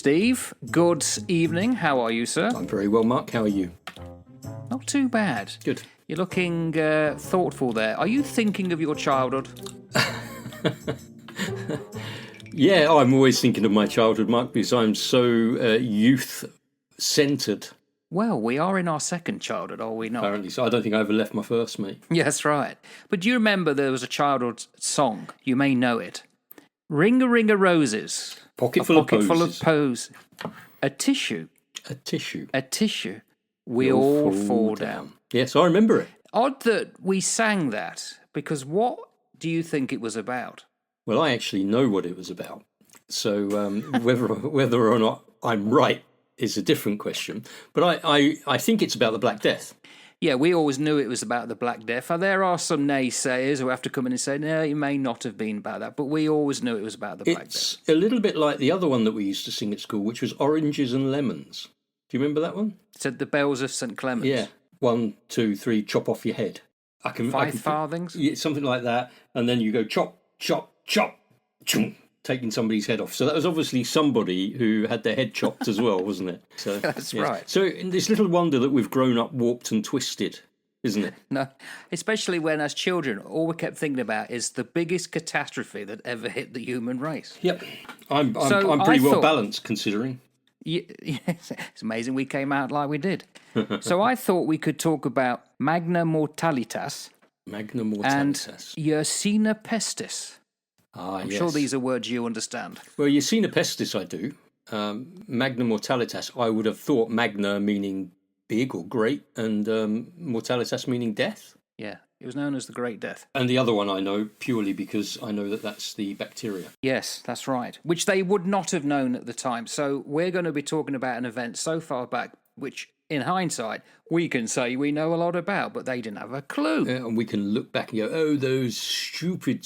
Steve, good evening. How are you, sir? I'm very well, Mark. How are you? Not too bad. Good. You're looking thoughtful there. Are you thinking of your childhood? Yeah, I'm always thinking of my childhood, Mark, because I'm so youth-centred. Well, we are in our second childhood, are we not? Apparently, so I don't think I ever left my first, mate. Yeah, that's right. But do you remember there was a childhood song? You may know it. Ring-a-ring-a-roses. Pocket full of posies. A tissue. A tissue. A tissue. We all fall down. Yes, I remember it. Odd that we sang that, because what do you think it was about? Well, I actually know what it was about. So whether or not I'm right is a different question. But I think it's about the Black Death. Yeah, we always knew it was about the Black Death. There are some naysayers who have to come in and say, no, it may not have been about that. But we always knew it was about the Black Death. It's a little bit like the other one that we used to sing at school, which was Oranges and Lemons. Do you remember that one? It said the bells of St. Clement's. Yeah. 1, 2, 3, chop off your head. Five farthings? Yeah, something like that. And then you go chop, chop, chop, choom, taking somebody's head off. So that was obviously somebody who had their head chopped as well, wasn't it? So That's yes. right. So it's little wonder that we've grown up warped and twisted, isn't it? No, especially when as children, all we kept thinking about is the biggest catastrophe that ever hit the human race. Yep. I'm So pretty I well thought- balanced considering. Yeah, it's amazing we came out like we did. So I thought we could talk about Magna Mortalitas Magna and Mortalitas. Yersinia Pestis. I'm Sure these are words you understand. Well, Yersinia Pestis I do. Magna Mortalitas, I would have thought magna meaning big or great, and mortalitas meaning death. Yeah, it was known as the Great Death. And the other one I know purely because I know that that's the bacteria. Yes, that's right. Which they would not have known at the time. So we're going to be talking about an event so far back, which in hindsight, we can say we know a lot about, but they didn't have a clue. And we can look back and go, oh, those stupid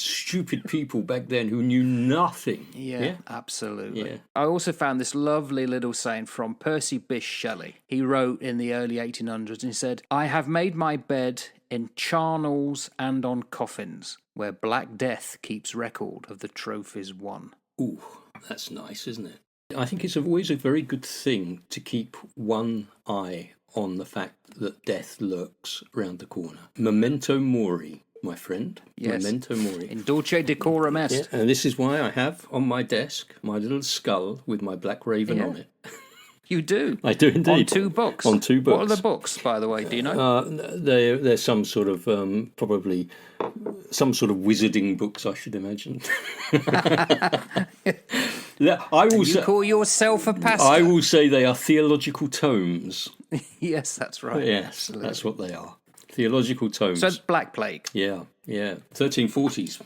people back then who knew nothing. Yeah, absolutely. Yeah. I also found this lovely little saying from Percy Bysshe Shelley. He wrote in the early 1800s and he said, I have made my bed in charnels and on coffins, where Black Death keeps record of the trophies won. Ooh, that's nice, isn't it? I think it's always a very good thing to keep one eye on the fact that death lurks round the corner. Memento mori, my friend. Yes. Memento mori. In dulce decorum est. Yeah, and this is why I have on my desk my little skull with my black raven on it. You do? I do indeed. On 2 books? On 2 books. What are the books, by the way? Do you know? They're some sort of, probably some sort of wizarding books, I should imagine. You call yourself a pastor? I will say they are theological tomes. Yes, that's right. Yes, Absolutely. that's what they are. Theological tomes. So it's Black Plague. Yeah. 1340s.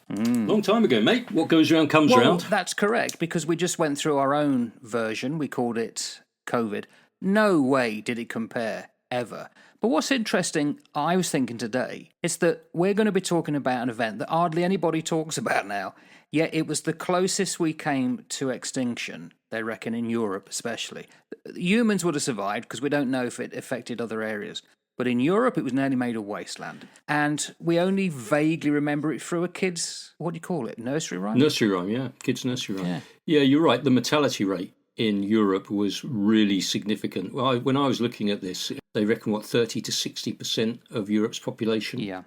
Long time ago, mate. What goes around comes round. That's correct, because we just went through our own version. We called it COVID. No way did it compare, ever. But what's interesting, I was thinking today, is that we're going to be talking about an event that hardly anybody talks about now, yet it was the closest we came to extinction, they reckon, in Europe especially. Humans would have survived, because we don't know if it affected other areas. But in Europe, it was nearly made a wasteland. And we only vaguely remember it through a kid's, what do you call it, nursery rhyme? Nursery rhyme, yeah. Kids' nursery rhyme. Yeah, you're right. The mortality rate in Europe was really significant. Well, when I was looking at this, they reckon, 30 to 60% of Europe's population. Yeah.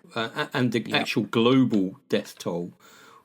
And the actual global death toll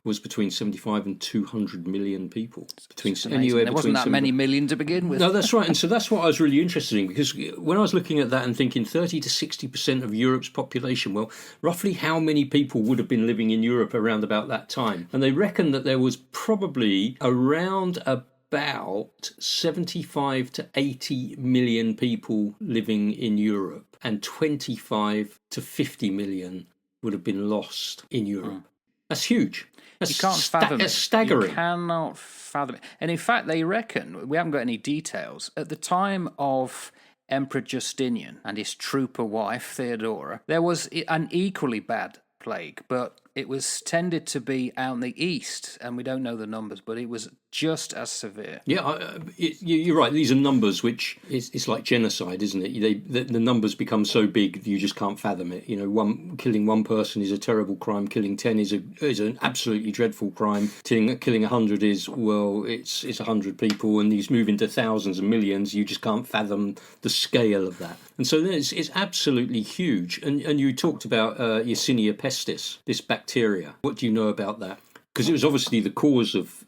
was between 75 and 200 million people. There wasn't that many million to begin with. No, that's right. And so that's what I was really interested in, because when I was looking at that and thinking 30 to 60% of Europe's population, well, roughly how many people would have been living in Europe around about that time? And they reckon that there was probably around about 75 to 80 million people living in Europe, and 25 to 50 million would have been lost in Europe. That's huge. You can't fathom it. That's staggering. You cannot fathom it. And in fact, they reckon, we haven't got any details, at the time of Emperor Justinian and his trooper wife, Theodora, there was an equally bad plague, but it was tended to be out in the east, and we don't know the numbers, but it was just as severe. Yeah, you're right. These are numbers which it's like genocide, isn't it? The numbers become so big you just can't fathom it. You know, killing one person is a terrible crime. Killing 10 is an absolutely dreadful crime. Killing 100 is, well, it's 100 people, and these move into thousands and millions. You just can't fathom the scale of that. And so it's absolutely huge. And you talked about Yersinia pestis, this bacteria. What do you know about that? Because it was obviously the cause of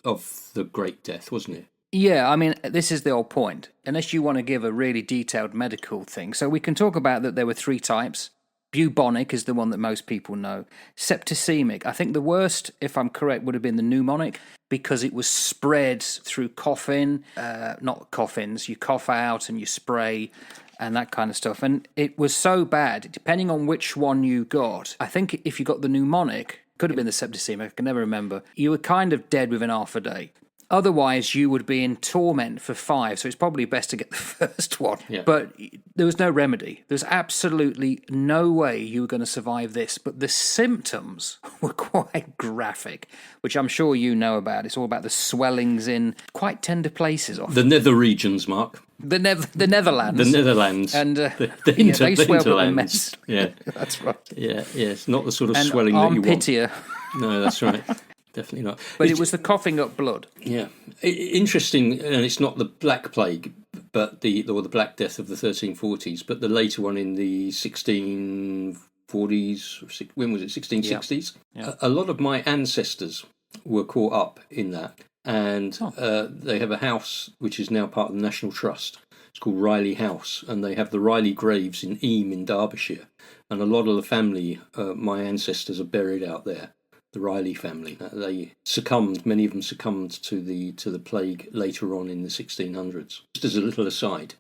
the Great Death, wasn't it? Yeah, I mean, this is the whole point. Unless you want to give a really detailed medical thing. So we can talk about that there were 3 types. Bubonic is the one that most people know. Septicemic, I think the worst, if I'm correct, would have been the pneumonic, because it was spread through coughing, not coffins, you cough out and you spray and that kind of stuff. And it was so bad, depending on which one you got. I think if you got the pneumonic, could have been the septicemic, I can never remember, you were kind of dead within half a day. Otherwise, you would be in torment for 5, so it's probably best to get the first one. Yeah. But there was no remedy. There's absolutely no way you were going to survive this. But the symptoms were quite graphic, which I'm sure you know about. It's all about the swellings in quite tender places often. The nether regions, Mark. The Netherlands. The Netherlands. And the they swell up a hinterlands. mess. Yeah. That's right. Yeah, it's not the sort of And swelling that you want. armpitier. No, that's right. Definitely not. But it was the coughing up blood. Yeah, interesting, and it's not the Black Plague, but the Black Death of the 1340s, but the later one in the 1640s. When was it? 1660s. Yeah. A lot of my ancestors were caught up in that, and they have a house which is now part of the National Trust. It's called Riley House, and they have the Riley graves in Eyam in Derbyshire, and a lot of the family, my ancestors, are buried out there. The Riley family. They succumbed. Many of them succumbed to the plague later on in the 1600s. Just as a little aside,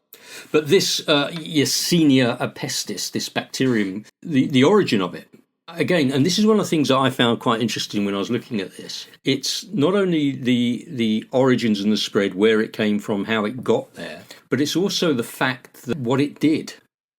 but this Yersinia pestis, this bacterium, the origin of it. Again, and this is one of the things that I found quite interesting when I was looking at this. It's not only the origins and the spread, where it came from, how it got there, but it's also the fact that what it did.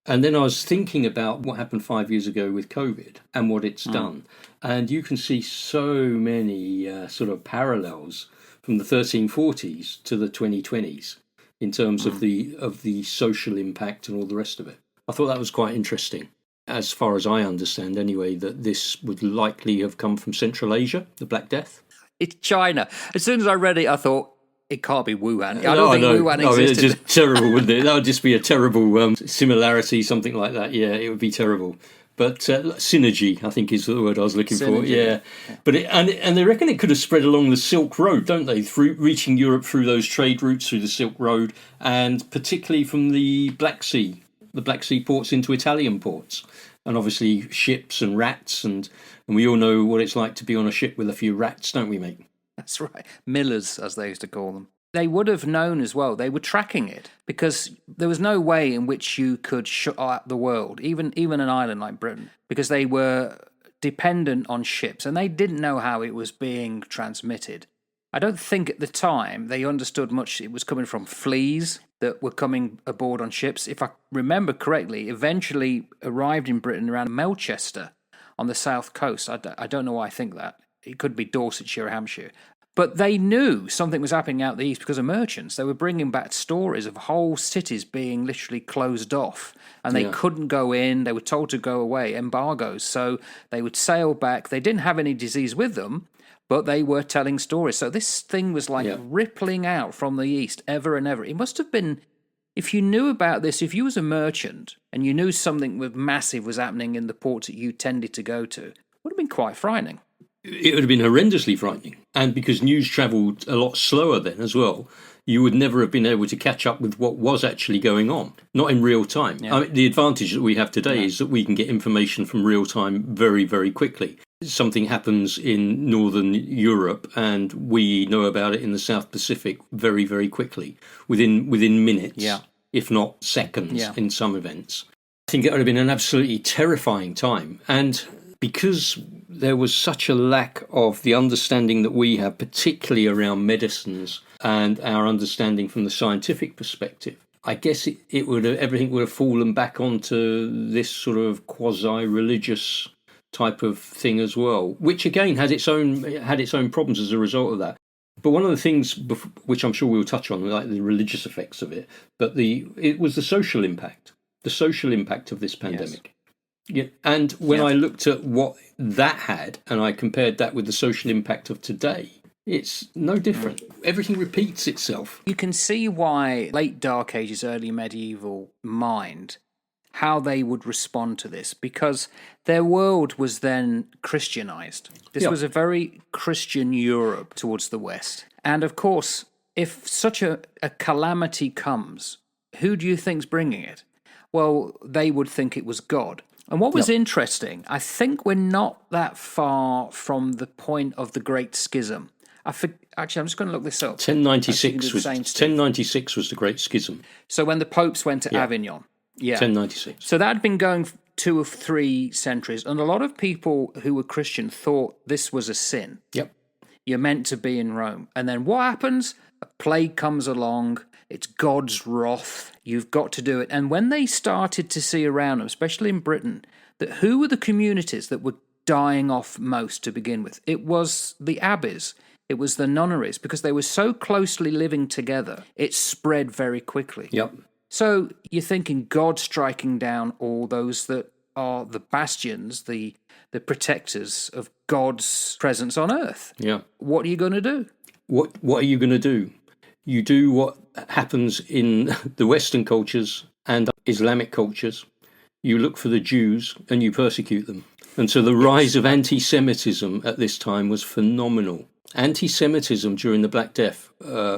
And then I was thinking about what happened 5 years ago with COVID and what it's done. And you can see so many sort of parallels from the 1340s to the 2020s in terms of the social impact and all the rest of it. I thought that was quite interesting, as far as I understand anyway, that this would likely have come from Central Asia, the Black Death. It's China. As soon as I read it, I thought, it can't be Wuhan. I don't think Wuhan existed. It's just terrible, wouldn't it? That would just be a terrible similarity, something like that. Yeah, it would be terrible. But synergy, I think, is the word I was looking for. Yeah, but and they reckon it could have spread along the Silk Road, don't they? Through reaching Europe through those trade routes through the Silk Road, and particularly from the Black Sea ports into Italian ports, and obviously ships and rats, and we all know what it's like to be on a ship with a few rats, don't we, mate? That's right. Millers, as they used to call them. They would have known as well. They were tracking it because there was no way in which you could shut out the world, even an island like Britain, because they were dependent on ships and they didn't know how it was being transmitted. I don't think at the time they understood much. It was coming from fleas that were coming aboard on ships. If I remember correctly, eventually arrived in Britain around Melchester on the south coast. I don't know why I think that. It could be Dorsetshire or Hampshire. But they knew something was happening out the east because of merchants. They were bringing back stories of whole cities being literally closed off and they couldn't go in. They were told to go away, embargoes. So they would sail back. They didn't have any disease with them, but they were telling stories. So this thing was like rippling out from the east ever and ever. It must have been, if you knew about this, if you was a merchant and you knew something massive was happening in the ports that you tended to go to, it would have been quite frightening. It would have been horrendously frightening. And because news travelled a lot slower then as well, you would never have been able to catch up with what was actually going on, not in real time. Yeah. I mean, the advantage that we have today is that we can get information from real time very, very quickly. Something happens in Northern Europe and we know about it in the South Pacific very, very quickly, within minutes, if not seconds in some events. I think it would have been an absolutely terrifying time. And because there was such a lack of the understanding that we have, particularly around medicines and our understanding from the scientific perspective, I guess it would have, everything would have fallen back onto this sort of quasi-religious type of thing as well, which again had its own problems as a result of that. But one of the things, which I'm sure we'll touch on, like the religious effects of it, but it was the social impact of this pandemic. Yes. Yeah. And when I looked at what that had, and I compared that with the social impact of today, it's no different. Everything repeats itself. You can see why late Dark Ages, early medieval mind, how they would respond to this, because their world was then Christianized. This was a very Christian Europe towards the West. And of course, if such a calamity comes, who do you think's bringing it? Well, they would think it was God. And what was interesting, I think we're not that far from the point of the Great Schism. Actually, I'm just going to look this up. 1096 was the Great Schism. So when the popes went to Avignon. Yeah. 1096. So that had been going 2 or 3 centuries, and a lot of people who were Christian thought this was a sin. Yep. You're meant to be in Rome. And then what happens? A plague comes along. It's God's wrath. You've got to do it. And when they started to see around them, especially in Britain, that who were the communities that were dying off most to begin with? It was the abbeys. It was the nunneries, because they were so closely living together, it spread very quickly. Yep. So you're thinking God striking down all those that are the bastions, the protectors of God's presence on earth. Yeah. What are you going to do? What are you going to do? You do what happens in the Western cultures and Islamic cultures. You look for the Jews and you persecute them. And so the rise of anti-Semitism at this time was phenomenal. Anti-Semitism during the Black Death,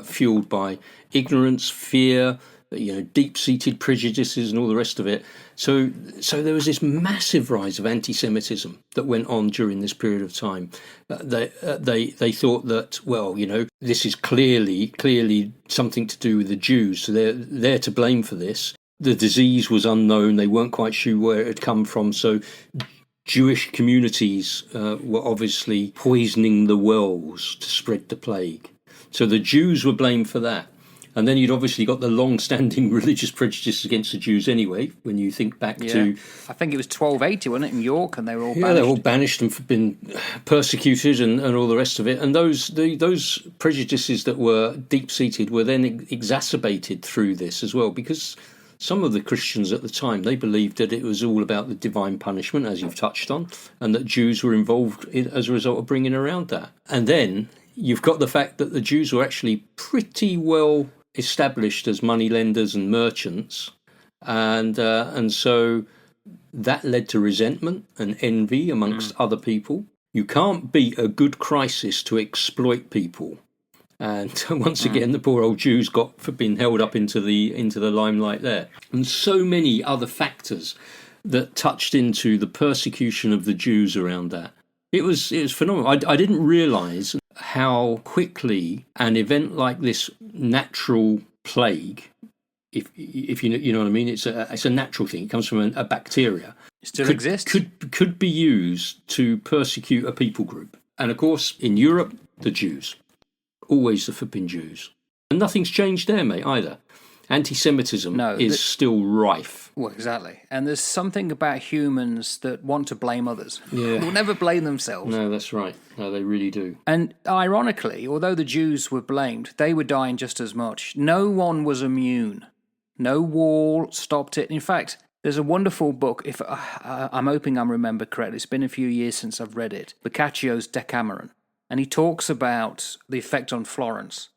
fueled by ignorance, fear, deep-seated prejudices and all the rest of it. So there was this massive rise of anti-Semitism that went on during this period of time. They thought that, this is clearly something to do with the Jews, so they're to blame for this. The disease was unknown. They weren't quite sure where it had come from. So Jewish communities were obviously poisoning the wells to spread the plague. So the Jews were blamed for that. And then you'd obviously got the long-standing religious prejudices against the Jews anyway, when you think back to... I think it was 1280, wasn't it, in York, and they were all banished? Yeah, they were all banished and been persecuted and all the rest of it. And those prejudices that were deep-seated were then exacerbated through this as well, because some of the Christians at the time, they believed that it was all about the divine punishment, as you've touched on, and that Jews were involved as a result of bringing around that. And then you've got the fact that the Jews were actually pretty well established as moneylenders and merchants, and so that led to resentment and envy amongst other people. You can't beat a good crisis to exploit people, and once again the poor old Jews got been held up into the limelight there, and so many other factors that touched into the persecution of the Jews around that. It was phenomenal. I didn't realise how quickly an event like this natural plague, if you know what I mean, it's a natural thing. It comes from a bacteria. It still exists. Could be used to persecute a people group. And of course, in Europe, the Jews. Always the flipping Jews. And nothing's changed there, mate, either. Anti-Semitism is still rife. Well, exactly. And there's something about humans that want to blame others. Yeah. They'll never blame themselves. No, that's right. No, they really do. And ironically, although the Jews were blamed, they were dying just as much. No one was immune. No wall stopped it. In fact, there's a wonderful book, if I'm hoping I'm remembered correctly. It's been a few years since I've read it. Boccaccio's Decameron. And he talks about the effect on Florence,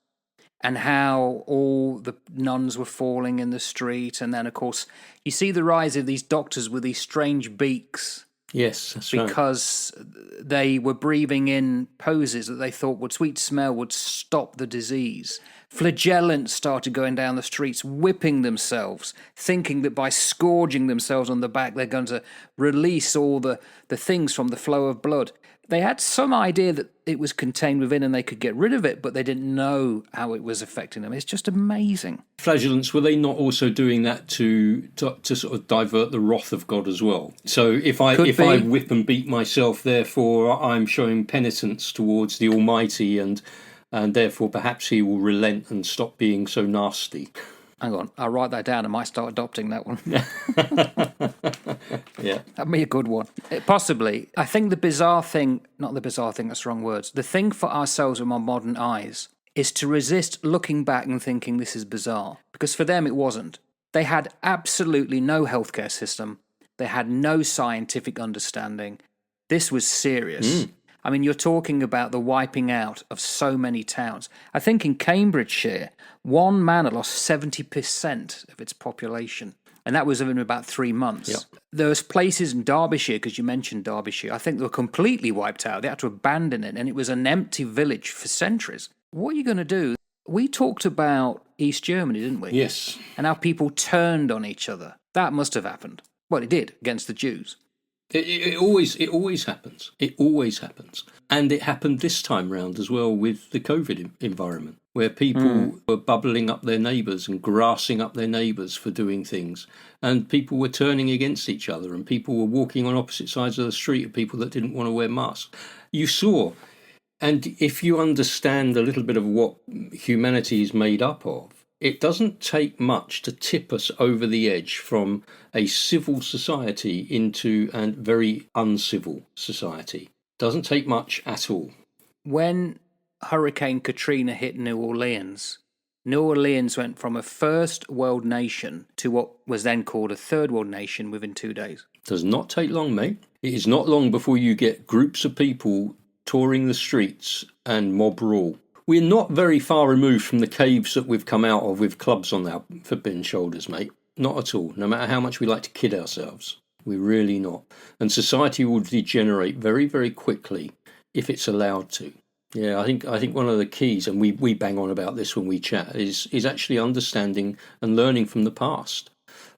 and how all the nuns were falling in the street. And then, of course, you see the rise of these doctors with these strange beaks. Yes, that's right. Because they were breathing in poses that they thought sweet smell would stop the disease. Flagellants started going down the streets, whipping themselves, thinking that by scourging themselves on the back, they're going to release all the things from the flow of blood. They had some idea that it was contained within and they could get rid of it, but they didn't know how it was affecting them. It's just amazing. Flagellants, were they not also doing that to sort of divert the wrath of God as well? So if I whip and beat myself, therefore I'm showing penitence towards the Almighty, and therefore perhaps he will relent and stop being so nasty. Hang on, I'll write that down. I might start adopting that one. Yeah. That'd be a good one. Possibly. I think the bizarre thing, not the bizarre thing, that's the wrong words. The thing for ourselves with our modern eyes is to resist looking back and thinking this is bizarre. Because for them it wasn't. They had absolutely no healthcare system. They had no scientific understanding. This was serious. I mean, you're talking about the wiping out of so many towns. I think in Cambridgeshire, one man had lost 70% of its population. And that was in about 3 months. Yep. There was places in Derbyshire, because you mentioned Derbyshire, I think they were completely wiped out. They had to abandon it, and it was an empty village for centuries. What are you going to do? We talked about East Germany, didn't we? Yes. And how people turned on each other. That must have happened. Well, it did, against the Jews. It always happens. It always happens. And it happened this time round as well with the COVID environment, where people were bubbling up their neighbours and grassing up their neighbours for doing things. And people were turning against each other, and people were walking on opposite sides of the street of people that didn't want to wear masks. You saw, and if you understand a little bit of what humanity is made up of, it doesn't take much to tip us over the edge from a civil society into a very uncivil society. Doesn't take much at all. When Hurricane Katrina hit New Orleans went from a first world nation to what was then called a third world nation within 2 days. Does not take long, mate. It is not long before you get groups of people touring the streets and mob rule. We're not very far removed from the caves that we've come out of with clubs on our forbidden shoulders, mate. Not at all, no matter how much we like to kid ourselves. We're really not. And society will degenerate very, very quickly if it's allowed to. Yeah, I think one of the keys, and we bang on about this when we chat, is actually understanding and learning from the past.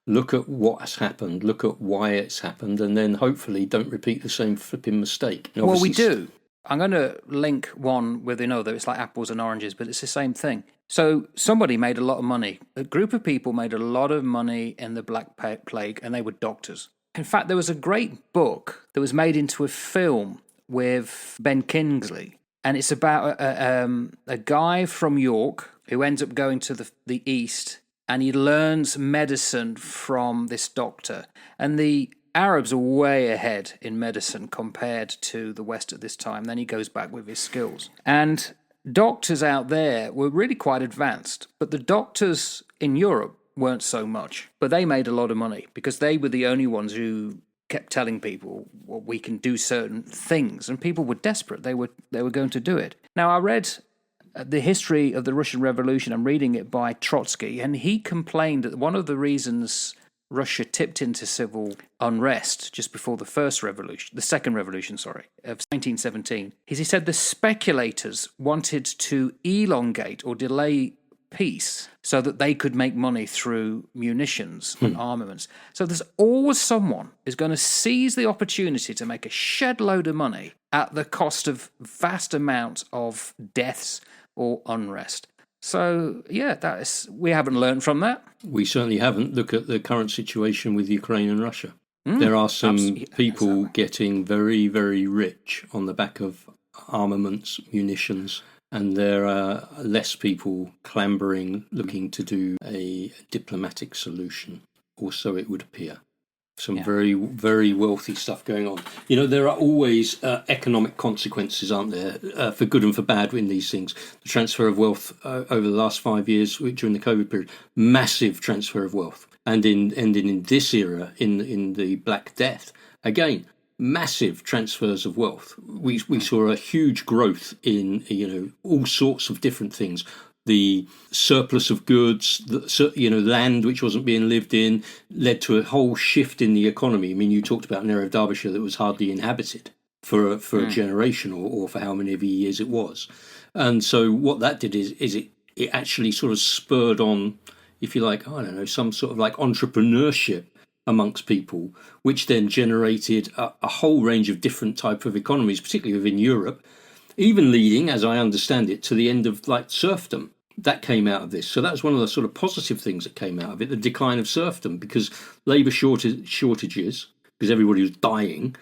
Look at what's happened, look at why it's happened, and then hopefully don't repeat the same flipping mistake. And well, we do. I'm going to link one with another. It's like apples and oranges, but it's the same thing. So somebody made a lot of money. A group of people made a lot of money in the Black Plague, and they were doctors. In fact, there was a great book that was made into a film with Ben Kingsley, and it's about a guy from York who ends up going to the East, and he learns medicine from this doctor. And the Arabs are way ahead in medicine compared to the West at this time. Then he goes back with his skills. And doctors out there were really quite advanced, but the doctors in Europe weren't so much. But they made a lot of money because they were the only ones who kept telling people, well, we can do certain things. And people were desperate. They were going to do it. Now, I read the history of the Russian Revolution. I'm reading it by Trotsky, and he complained that one of the reasons Russia tipped into civil unrest just before the second revolution, of 1917, is he said the speculators wanted to elongate or delay peace so that they could make money through munitions and armaments. So there's always someone who's going to seize the opportunity to make a shed load of money at the cost of vast amounts of deaths or unrest. So, yeah, we haven't learned from that. We certainly haven't. Look at the current situation with Ukraine and Russia. There are some people getting very, very rich on the back of armaments, munitions, and there are less people clambering, looking to do a diplomatic solution, or so it would appear. Some very, very wealthy stuff going on. You know, there are always economic consequences, aren't there, for good and for bad in these things. The transfer of wealth over the last 5 years during the COVID period, massive transfer of wealth. And in this era, in the Black Death, again, massive transfers of wealth. We saw a huge growth in, all sorts of different things. The surplus of goods, land which wasn't being lived in, led to a whole shift in the economy. I mean, you talked about an area of Derbyshire that was hardly inhabited for a generation or for how many of years it was. And so what that did is it actually sort of spurred on, if you like, I don't know, some sort of like entrepreneurship amongst people, which then generated a whole range of different type of economies, particularly within Europe, even leading, as I understand it, to the end of like serfdom. That came out of this. So that was one of the sort of positive things that came out of it, the decline of serfdom, because labour shortages, because everybody was dying,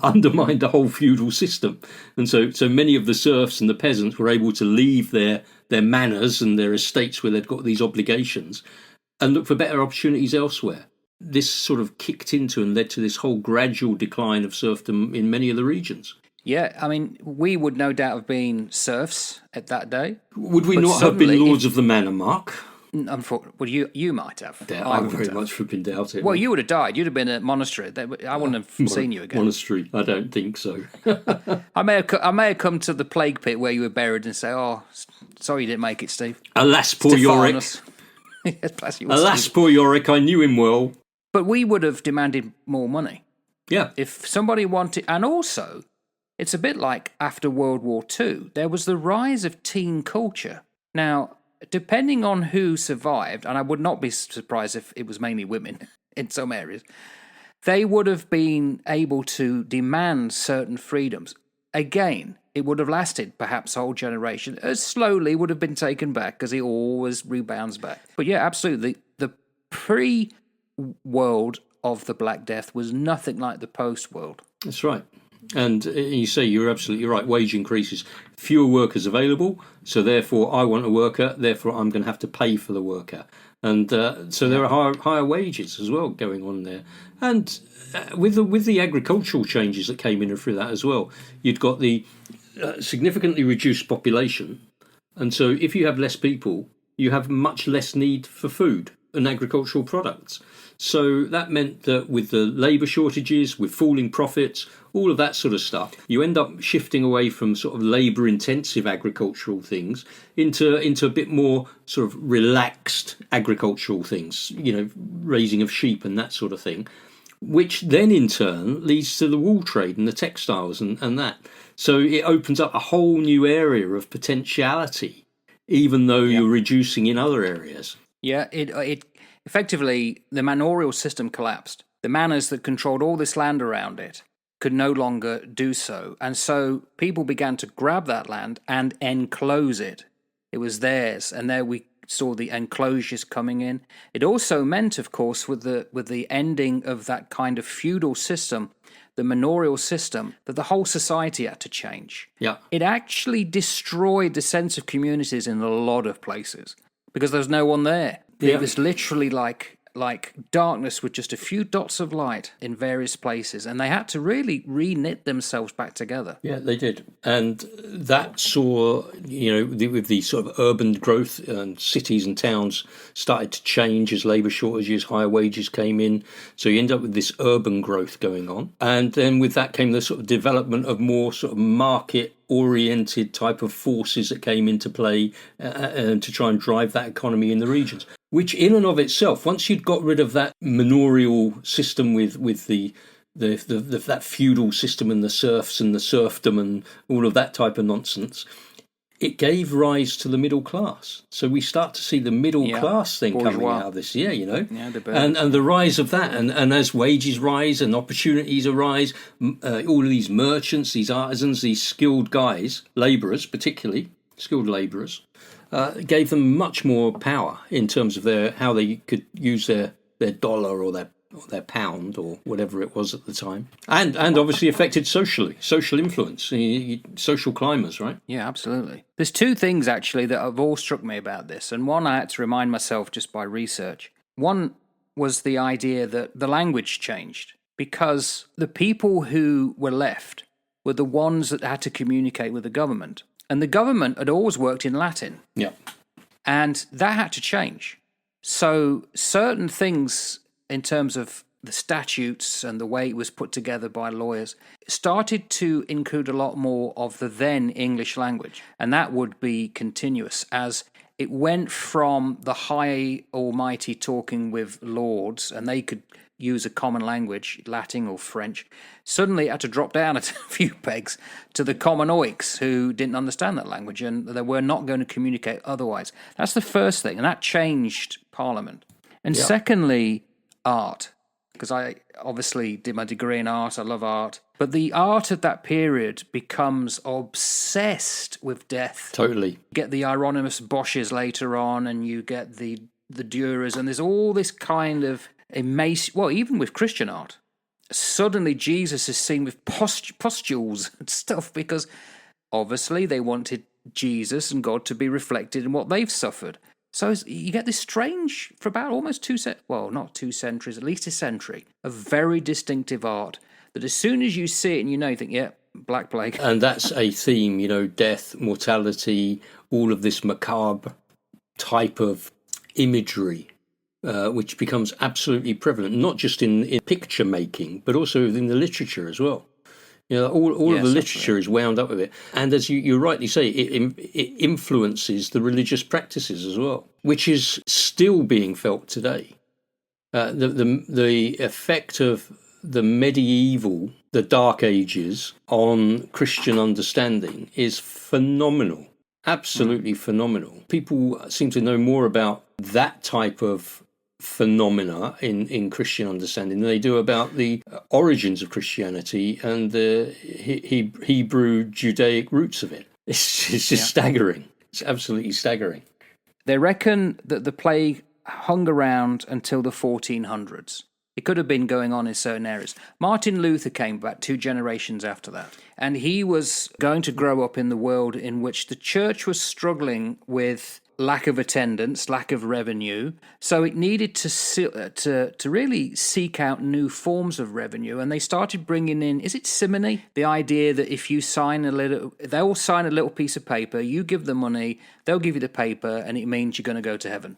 undermined the whole feudal system. And so many of the serfs and the peasants were able to leave their their manors and their estates where they'd got these obligations and look for better opportunities elsewhere. This sort of kicked into and led to this whole gradual decline of serfdom in many of the regions. Yeah, I mean, we would no doubt have been serfs at that day. Would we But not have been suddenly, lords of the manor, Mark? Well, you might have. I wouldn't very have. much flipping doubt it. Well, you would have died. You'd have been at a monastery. I wouldn't have seen you again. Monastery? I don't think so. I may have come to the plague pit where you were buried and say, "Oh, sorry you didn't make it, Steve." Alas, poor Yorick. Yes, bless you, Alas, Steve. poor Yorick. I knew him well. But we would have demanded more money. Yeah. If somebody wanted, and also, it's a bit like after World War II, there was the rise of teen culture. Now, depending on who survived, and I would not be surprised if it was mainly women in some areas, they would have been able to demand certain freedoms. Again, it would have lasted perhaps a whole generation, as slowly would have been taken back, because it always rebounds back. But yeah, absolutely. The pre-world of the Black Death was nothing like the post-world. That's right. And you say you're absolutely right. Wage increases, fewer workers available, so therefore I want a worker, therefore I'm going to have to pay for the worker. And so there are higher wages as well going on there. And with the agricultural changes that came in through that as well, you'd got the significantly reduced population. And so if you have less people, you have much less need for food and agricultural products. So that meant that with the labour shortages, with falling profits, all of that sort of stuff, you end up shifting away from sort of labour-intensive agricultural things into a bit more sort of relaxed agricultural things, raising of sheep and that sort of thing, which then in turn leads to the wool trade and the textiles and that. So it opens up a whole new area of potentiality, even though you're reducing in other areas. Yeah, it effectively, the manorial system collapsed. The manors that controlled all this land around it could no longer do so. And so people began to grab that land and enclose it. It was theirs. And there we saw the enclosures coming in. It also meant, of course, with the ending of that kind of feudal system, the manorial system, that the whole society had to change. Yeah. It actually destroyed the sense of communities in a lot of places because there was no one there. Yeah. It was literally like darkness with just a few dots of light in various places, and they had to really re-knit themselves back together. Yeah, they did. And that saw, with the sort of urban growth and cities and towns started to change as labour shortages, higher wages came in. So you end up with this urban growth going on. And then with that came the sort of development of more sort of market-oriented type of forces that came into play to try and drive that economy in the regions. Which in and of itself, once you'd got rid of that manorial system with that feudal system and the serfs and the serfdom and all of that type of nonsense, it gave rise to the middle class. So we start to see the middle class thing coming out of this, and the rise of that. And as wages rise and opportunities arise, all of these merchants, these artisans, these skilled guys, labourers particularly, skilled labourers, gave them much more power in terms of how they could use their dollar or their pound or whatever it was at the time, and obviously affected social influence, social climbers, right? Yeah, absolutely. There's two things actually that have all struck me about this, and one I had to remind myself just by research. One was the idea that the language changed because the people who were left were the ones that had to communicate with the government. And the government had always worked in Latin. Yeah. And that had to change. So certain things in terms of the statutes and the way it was put together by lawyers started to include a lot more of the then English language. And that would be continuous as it went from the high almighty talking with lords, and they could use a common language, Latin or French. Suddenly it had to drop down a few pegs to the common oiks who didn't understand that language and they were not going to communicate otherwise. That's the first thing, and that changed Parliament. And secondly, art, because I obviously did my degree in art, I love art, but the art of that period becomes obsessed with death. Totally. You get the Hieronymus Bosches later on, and you get the Dürers, and there's all this kind of even with Christian art, suddenly Jesus is seen with pustules and stuff because obviously they wanted Jesus and God to be reflected in what they've suffered. So you get this strange, for about almost not 2 centuries, at least a century, of very distinctive art that as soon as you see it and you think, yeah, Black Plague. And that's a theme, death, mortality, all of this macabre type of imagery, which becomes absolutely prevalent, not just in picture making, but also in the literature as well. All of the literature is wound up with it. And as you rightly say, it influences the religious practices as well, which is still being felt today. The effect of the medieval, the Dark Ages on Christian understanding is phenomenal, absolutely phenomenal. People seem to know more about that type of phenomena in Christian understanding than they do about the origins of Christianity and the Hebrew Judaic roots of it. It's just staggering. It's absolutely staggering. They reckon that the plague hung around until the 1400s. It could have been going on in certain areas. Martin Luther came about 2 generations after that, and he was going to grow up in the world in which the church was struggling with lack of attendance, lack of revenue, so it needed to really seek out new forms of revenue, and they started bringing in, is it simony? The idea that if you they'll sign a little piece of paper, you give them money, they'll give you the paper, and it means you're going to go to heaven.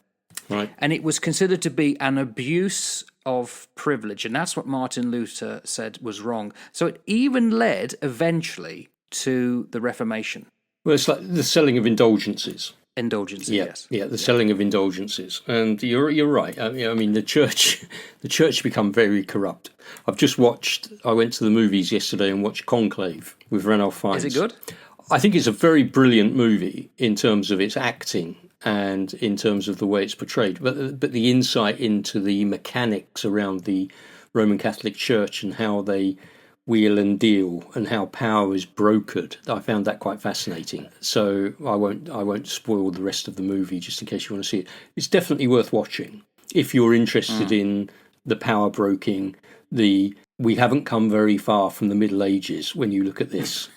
Right. And it was considered to be an abuse of privilege, and that's what Martin Luther said was wrong. So it even led eventually to the Reformation. Well, it's like the selling of indulgences. Yes. Yeah, the selling of indulgences, and you're right. I mean, the church become very corrupt. I went to the movies yesterday and watched Conclave with Ranulph Fiennes. Is it good? I think it's a very brilliant movie in terms of its acting and in terms of the way it's portrayed, but the insight into the mechanics around the Roman Catholic Church and how they wheel and deal and how power is brokered, I found that quite fascinating. So I won't spoil the rest of the movie just in case you want to see it. It's definitely worth watching if you're interested in the power broking. We haven't come very far from the Middle Ages when you look at this.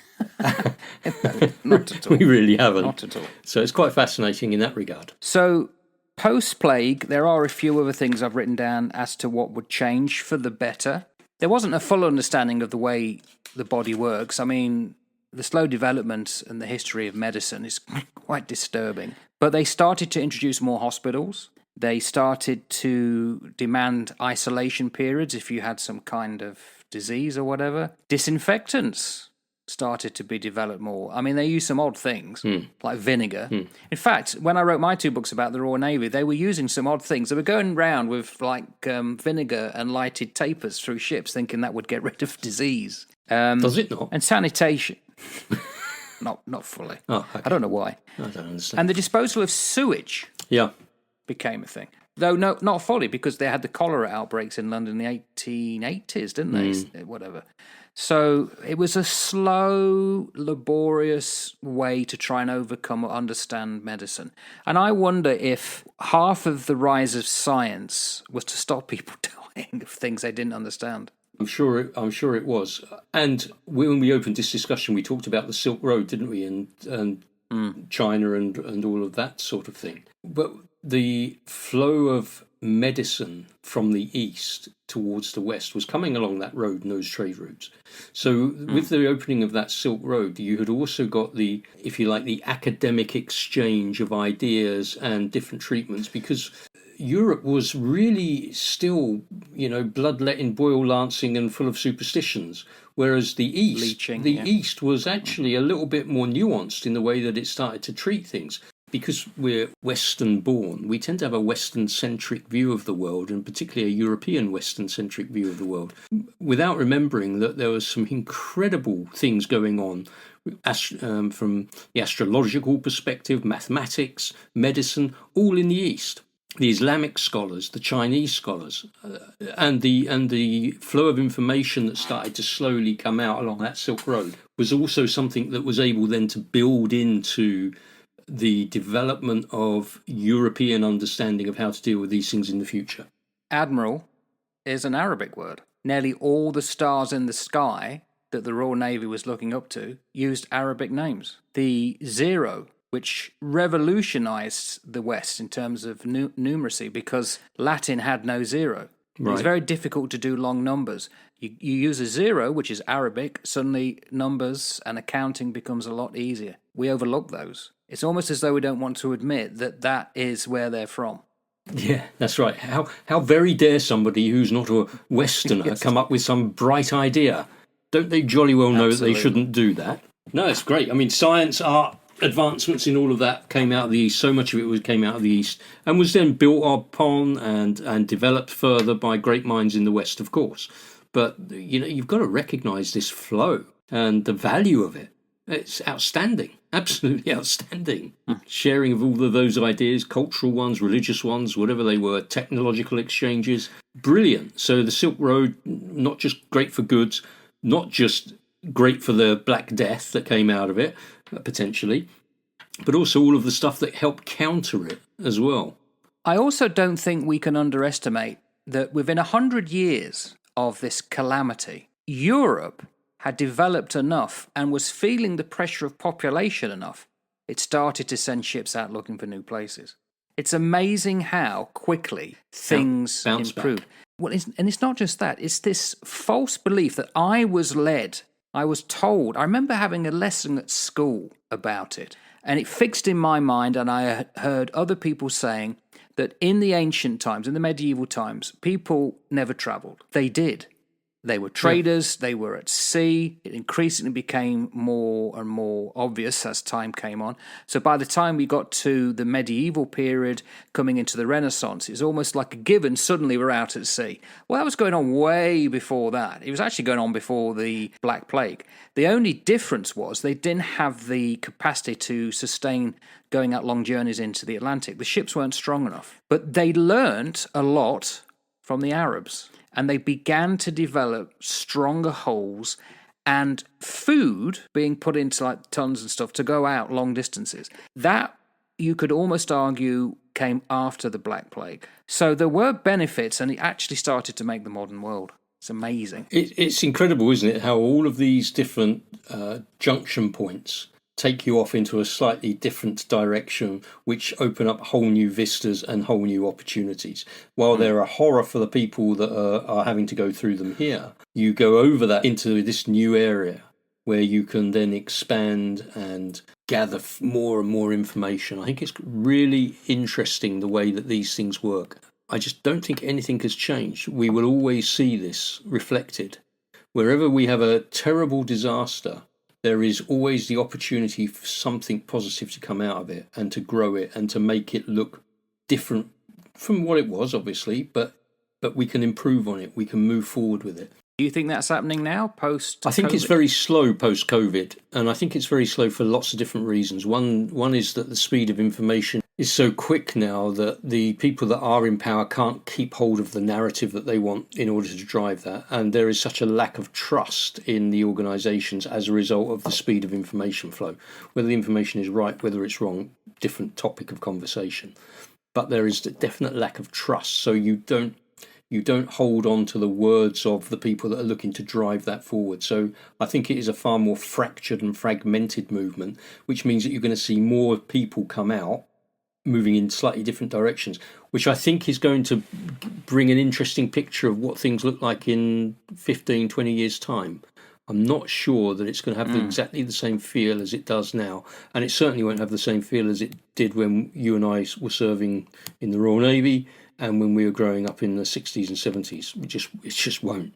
Not at all. We really haven't. Not at all. So it's quite fascinating in that regard. So post-plague, there are a few other things I've written down as to what would change for the better. There wasn't a full understanding of the way the body works. I mean, the slow development and the history of medicine is quite disturbing. But they started to introduce more hospitals. They started to demand isolation periods if you had some kind of disease or whatever. Disinfectants started to be developed more. I mean, they used some odd things, like vinegar. In fact, when I wrote my 2 books about the Royal Navy, they were using some odd things. They were going around with vinegar and lighted tapers through ships, thinking that would get rid of disease. Does it not? And sanitation. Not fully. Oh, okay. I don't know why. I don't understand. And the disposal of sewage became a thing. Though not fully, because they had the cholera outbreaks in London in the 1880s, didn't they? Whatever. So it was a slow, laborious way to try and overcome or understand medicine. And I wonder if half of the rise of science was to stop people dying of things they didn't understand. I'm sure it was. And when we opened this discussion, we talked about the Silk Road, didn't we? And China and all of that sort of thing. But the flow of medicine from the east towards the west was coming along that road and those trade routes. So with the opening of that Silk Road, you had also got the, if you like, the academic exchange of ideas and different treatments, because Europe was really still, bloodletting, boil lancing and full of superstitions, whereas the East was actually a little bit more nuanced in the way that it started to treat things. Because we're Western born, we tend to have a Western-centric view of the world, and particularly a European Western-centric view of the world, without remembering that there was some incredible things going on from the astrological perspective, mathematics, medicine, all in the East. The Islamic scholars, the Chinese scholars, and the flow of information that started to slowly come out along that Silk Road was also something that was able then to build into the development of European understanding of how to deal with these things in the future. Admiral is an Arabic word. Nearly all the stars in the sky that the Royal Navy was looking up to used Arabic names. The 0, which revolutionized the West in terms of numeracy, because Latin had no 0. Right. It's very difficult to do long numbers. You use a 0, which is Arabic, suddenly numbers and accounting becomes a lot easier. We overlook those. It's almost as though we don't want to admit that that is where they're from. Yeah, that's right. How very dare somebody who's not a Westerner Yes. come up with some bright idea? Don't they jolly well know that they Absolutely. shouldn't do that? No, it's great. I mean, science, art, advancements in all of that came out of the East. So much of it came out of the East and was then built upon and developed further by great minds in the West, of course. But, you've got to recognise this flow and the value of it. It's outstanding, absolutely outstanding. Sharing of all of those ideas, cultural ones, religious ones, whatever they were, technological exchanges, brilliant. So the Silk Road, not just great for goods, not just great for the Black Death that came out of it, potentially, but also all of the stuff that helped counter it as well. I also don't think we can underestimate that within 100 years of this calamity, Europe had developed enough and was feeling the pressure of population enough, it started to send ships out looking for new places. It's amazing how quickly things Bounce improved. back. Well, it's not just that. It's this false belief that I was told. I remember having a lesson at school about it, and it fixed in my mind, and I heard other people saying that in the ancient times, in the medieval times, people never travelled. They did. They were traders, they were at sea. It increasingly became more and more obvious as time came on. So by the time we got to the medieval period, coming into the Renaissance, it was almost like a given, suddenly we're out at sea. Well, that was going on way before that. It was actually going on before the Black Plague. The only difference was they didn't have the capacity to sustain going out long journeys into the Atlantic. The ships weren't strong enough. But they learnt a lot from the Arabs. And they began to develop stronger hulls and food being put into like tons and stuff to go out long distances. That, you could almost argue, came after the Black Plague. So there were benefits, and it actually started to make the modern world. It's amazing. It's incredible, isn't it, how all of these different junction points take you off into a slightly different direction, which open up whole new vistas and whole new opportunities. While they're a horror for the people that are having to go through them here, you go over that into this new area where you can then expand and gather more and more information. I think it's really interesting the way that these things work. I just don't think anything has changed. We will always see this reflected. Wherever we have a terrible disaster, there is always the opportunity for something positive to come out of it and to grow it and to make it look different from what it was, obviously, but we can improve on it. We can move forward with it. Do you think that's happening now, post-COVID? I think it's very slow post-COVID, and I think it's very slow for lots of different reasons. One is that the speed of information is so quick now that the people that are in power can't keep hold of the narrative that they want in order to drive that, and there is such a lack of trust in the organisations as a result of the speed of information flow. Whether the information is right, whether it's wrong, different topic of conversation. But there is a definite lack of trust, so you don't hold on to the words of the people that are looking to drive that forward. So I think it is a far more fractured and fragmented movement, which means that you're going to see more people come out moving in slightly different directions, which I think is going to bring an interesting picture of what things look like in 15, 20 years' time. I'm not sure that it's going to have exactly the same feel as it does now. And it certainly won't have the same feel as it did when you and I were serving in the Royal Navy and when we were growing up in the 60s and 70s. It just won't.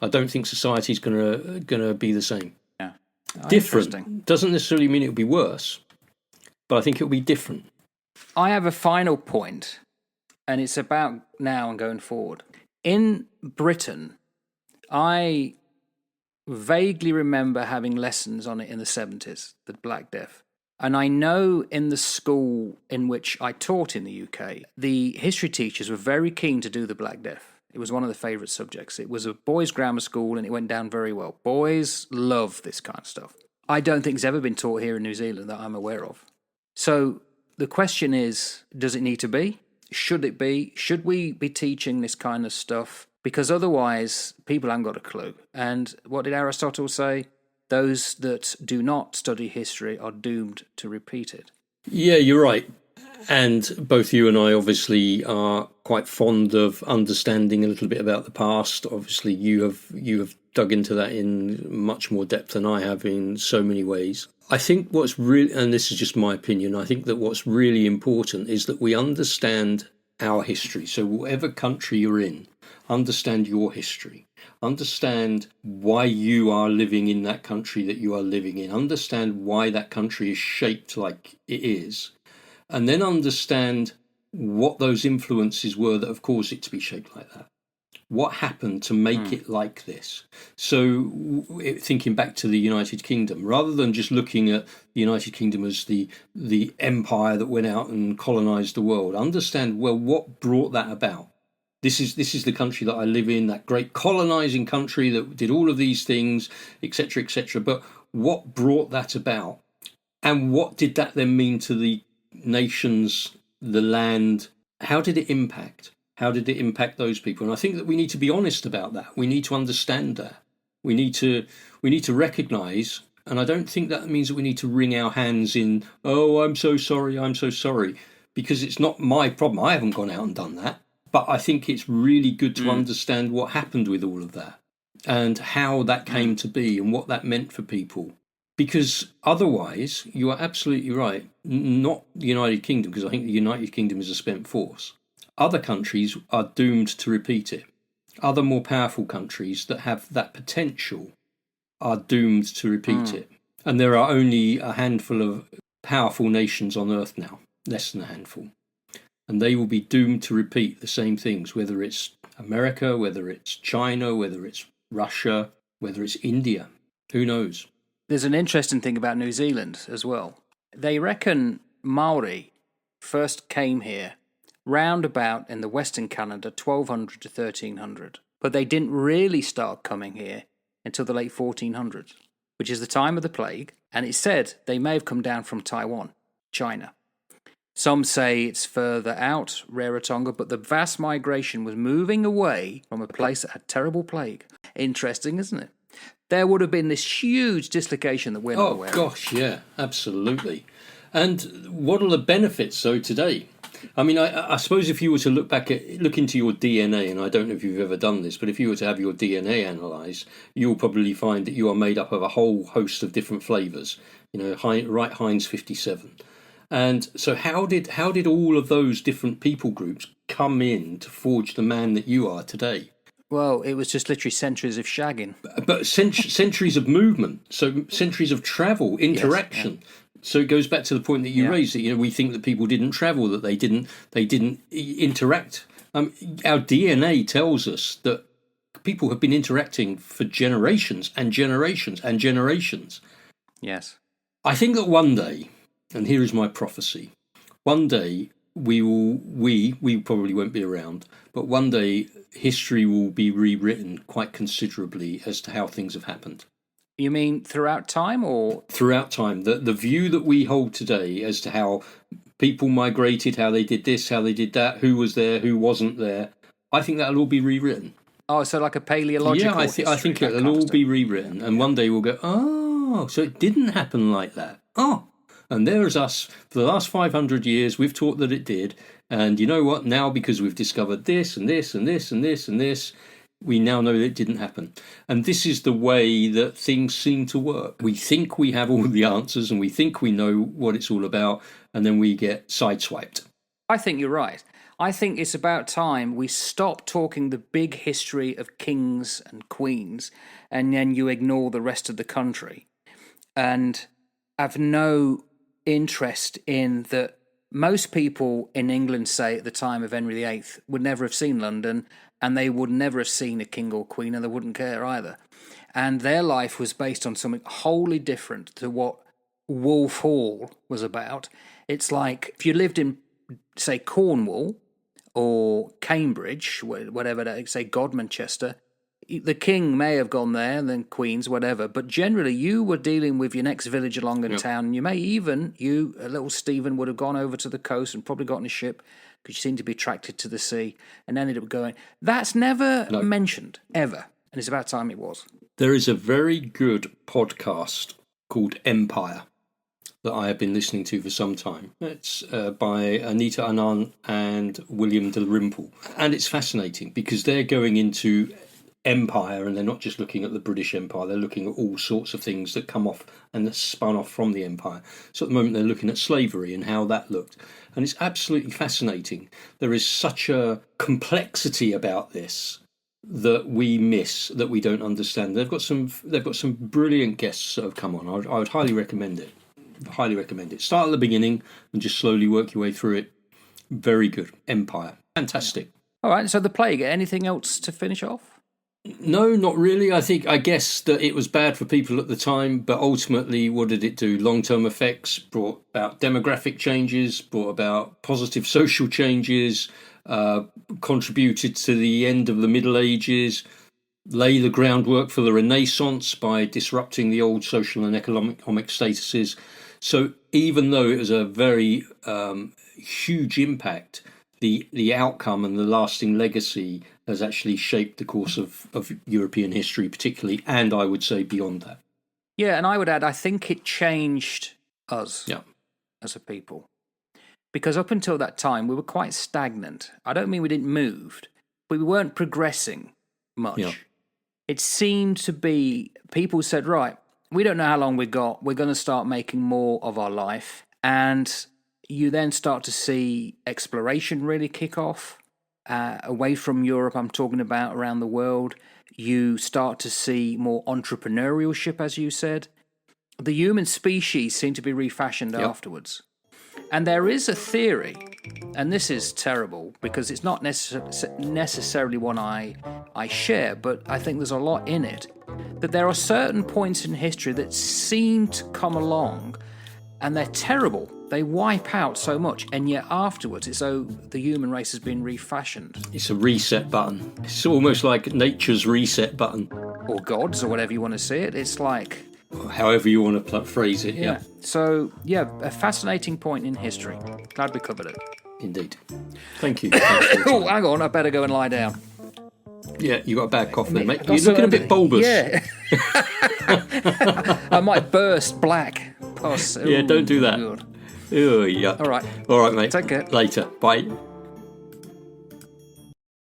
I don't think society's going to be the same. Yeah. Different doesn't necessarily mean it'll be worse, but I think it'll be different. I have a final point, and it's about now and going forward. In Britain, I vaguely remember having lessons on it in the 70s, the Black Death. And I know in the school in which I taught in the UK, the history teachers were very keen to do the Black Death. It was one of the favourite subjects. It was a boys' grammar school, and it went down very well. Boys love this kind of stuff. I don't think it's ever been taught here in New Zealand that I'm aware of. So the question is, does it need to be? Should it be? Should we be teaching this kind of stuff because otherwise people haven't got a clue. And what did Aristotle say? Those that do not study history are doomed to repeat it. Yeah, you're right. And both you and I obviously are quite fond of understanding a little bit about the past. Obviously, you have dug into that in much more depth than I have in so many ways. I think what's really, and this is just my opinion, I think that what's really important is that we understand our history. So whatever country you're in, understand your history. Understand why you are living in that country that you are living in. Understand why that country is shaped like it is. And then understand what those influences were that have caused it to be shaped like that. What happened to make it like this? So, thinking back to the United Kingdom, rather than just looking at the United Kingdom as the empire that went out and colonized the world, understand, well, what brought that about? This is the country that I live in, that great colonizing country that did all of these things, etc., etc. But what brought that about? And what did that then mean to the nations, the land? How did it impact? How did it impact those people? And I think that we need to be honest about that. We need to understand that. We need to recognise, and I don't think that means that we need to wring our hands in, oh, I'm so sorry, because it's not my problem. I haven't gone out and done that. But I think it's really good to understand what happened with all of that and how that came to be and what that meant for people. Because otherwise, you are absolutely right, not the United Kingdom, because I think the United Kingdom is a spent force. Other countries are doomed to repeat it. Other more powerful countries that have that potential are doomed to repeat it. And there are only a handful of powerful nations on earth now, less than a handful. And they will be doomed to repeat the same things, whether it's America, whether it's China, whether it's Russia, whether it's India. Who knows? There's an interesting thing about New Zealand as well. They reckon Maori first came here round about in the Western calendar 1200 to 1300. But they didn't really start coming here until the late 1400s, which is the time of the plague. And it's said they may have come down from Taiwan, China. Some say it's further out, Rarotonga, but the vast migration was moving away from a place that had terrible plague. Interesting, isn't it? There would have been this huge dislocation that we're not aware of. Oh, gosh, yeah, absolutely. And what are the benefits, though, today? I mean, I suppose if you were to look into your DNA, and I don't know if you've ever done this, but if you were to have your DNA analysed, you'll probably find that you are made up of a whole host of different flavours. You know, right Heinz 57. And so how did all of those different people groups come in to forge the man that you are today? Well, it was just literally centuries of shagging. But centuries of movement, so centuries of travel, interaction. Yes, yeah. So it goes back to the point that you raised, that we think that people didn't travel, that they didn't interact. Our DNA tells us that people have been interacting for generations and generations and generations. Yes. I think that one day, and here is my prophecy, one day we probably won't be around, but one day history will be rewritten quite considerably as to how things have happened. You mean throughout time, or? Throughout time. The view that we hold today as to how people migrated, how they did this, how they did that, who was there, who wasn't there, I think that'll all be rewritten. Oh, so like a paleological history. I think it'll all be rewritten. And one day we'll go, oh, so it didn't happen like that. Oh, and there's us. For the last 500 years, we've taught that it did. And you know what? Now, because we've discovered this and this and this and this and this, we now know that it didn't happen. And this is the way that things seem to work. We think we have all the answers and we think we know what it's all about, and then we get sideswiped. I think you're right. I think it's about time we stop talking the big history of kings and queens, and then you ignore the rest of the country. And have no interest in that. Most people in England, say at the time of Henry VIII, would never have seen London, and they would never have seen a king or queen, and they wouldn't care either. And their life was based on something wholly different to what Wolf Hall was about. It's like if you lived in, say, Cornwall or Cambridge, whatever, say Godmanchester, the king may have gone there, and then queens, whatever, but generally you were dealing with your next village along in town, and you may even, little Stephen, would have gone over to the coast and probably gotten a ship because you seem to be attracted to the sea, and ended up going. That's never mentioned, ever. And it's about time it was. There is a very good podcast called Empire that I have been listening to for some time. It's by Anita Anand and William Dalrymple. And it's fascinating because they're going into empire, and they're not just looking at the British Empire, they're looking at all sorts of things that come off and that spun off from the empire. So at the moment they're looking at slavery and how that looked. And it's absolutely fascinating. There is such a complexity about this that we miss, that we don't understand. They've got some brilliant guests that have come on. I would highly recommend it. Highly recommend it. Start at the beginning and just slowly work your way through it. Very good. Empire. Fantastic. All right, so the plague. Anything else to finish off? No, not really. I guess that it was bad for people at the time, but ultimately, what did it do? Long-term effects, brought about demographic changes, brought about positive social changes, contributed to the end of the Middle Ages, lay the groundwork for the Renaissance by disrupting the old social and economic statuses. So even though it was a very huge impact, the outcome and the lasting legacy has actually shaped the course of European history particularly, and I would say beyond that. Yeah, and I would add, I think it changed us as a people. Because up until that time, we were quite stagnant. I don't mean we didn't move, but we weren't progressing much. Yeah. It seemed to be, people said, right, we don't know how long we've got, we're going to start making more of our life. And you then start to see exploration really kick off. Away from Europe, I'm talking about around the world. You start to see more entrepreneurship, as you said. The human species seem to be refashioned afterwards. And there is a theory, and this is terrible because it's not necessarily one I share, but I think there's a lot in it, that there are certain points in history that seem to come along and they're terrible. They wipe out so much, and yet afterwards it's though the human race has been refashioned. It's a reset button. It's almost like nature's reset button. Or God's, or whatever you want to see it. It's like... however you want to phrase it, yeah. So, a fascinating point in history. Glad we covered it. Indeed. Thank you. Oh, hang on, I better go and lie down. Yeah, you got a bad cough there, mate. You're looking a bit bulbous. Yeah. I might burst black. Yeah, don't do that. Good. Oh, yeah. All right. All right, mate. Take care. Later. Bye.